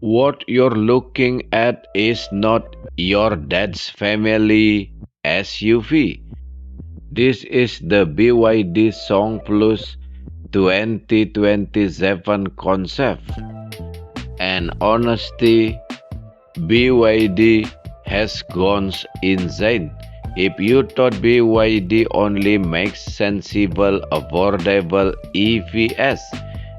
What you're looking at is not your dad's family SUV. This is the BYD Song Plus 2027 concept. And honestly, BYD has gone insane. If you thought BYD only makes sensible, affordable EVs,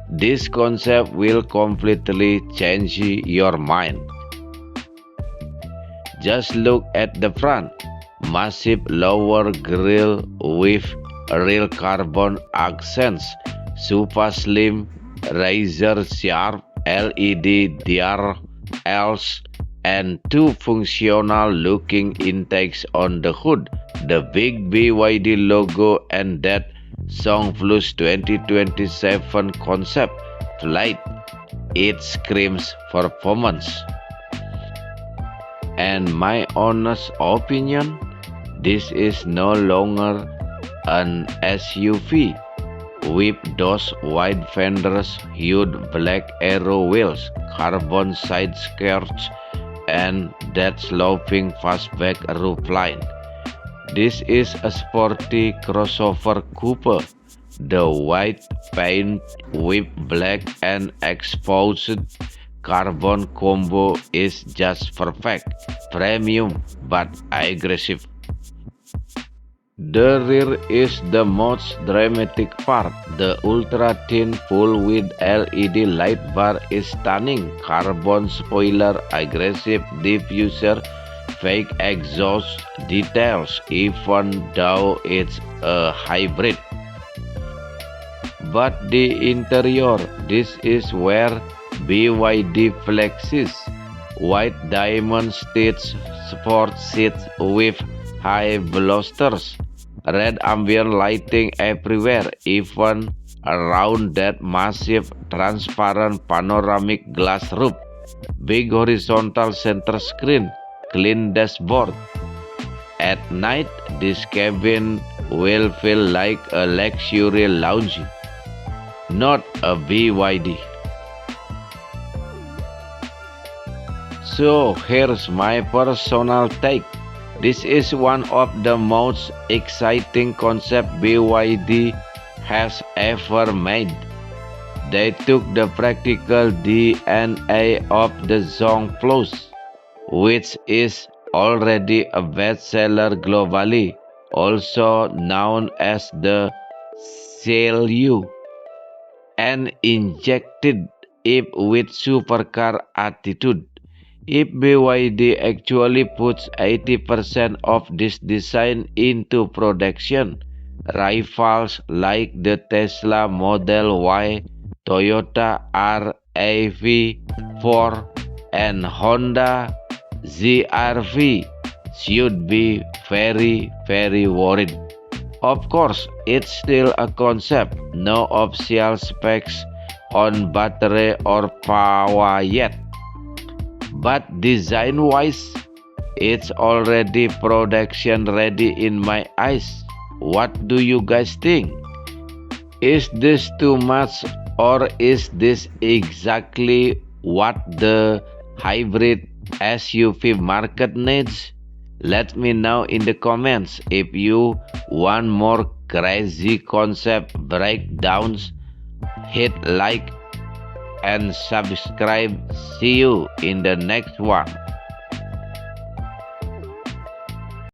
this concept will completely change your mind. Just look at the front. Massive lower grille with real carbon accents, super slim, razor sharp LED DRLs, and two functional looking intakes on the hood. The big BYD logo and that Song Plus 2027 concept flight. It screams performance. And my honest opinion, this is no longer an SUV with those wide fenders, huge black aero wheels, carbon side skirts, and that sloping fastback roofline. This is a sporty crossover coupe. The white paint with black and exposed carbon combo is just perfect. Premium but aggressive. The rear is the most dramatic part. The ultra-thin full-width LED light bar is stunning. Carbon spoiler, aggressive diffuser, fake exhaust details, even though it's a hybrid. But the interior, this is where BYD flexes. White diamond stitched sport seats with high blasters, red ambient lighting everywhere, even around that massive transparent panoramic glass roof. Big horizontal center screen, clean dashboard. At night, this cabin will feel like a luxury lounge, not a BYD. So here's my personal take. This is one of the most exciting concepts BYD has ever made. They took the practical DNA of the Song Plus, which is already a bestseller globally, also known as the CLU, and injected it with supercar attitude. If BYD actually puts 80% of this design into production, rivals like the Tesla Model Y, Toyota RAV4, and Honda ZR-V should be very worried. Of course, it's still a concept, no official specs on battery or power yet. But design-wise, it's already production ready in my eyes. What do you guys think? Is this too much or is this exactly what the hybrid SUV market needs? Let me know in the comments. If you want more crazy concept breakdowns, hit like and subscribe. See you in the next one.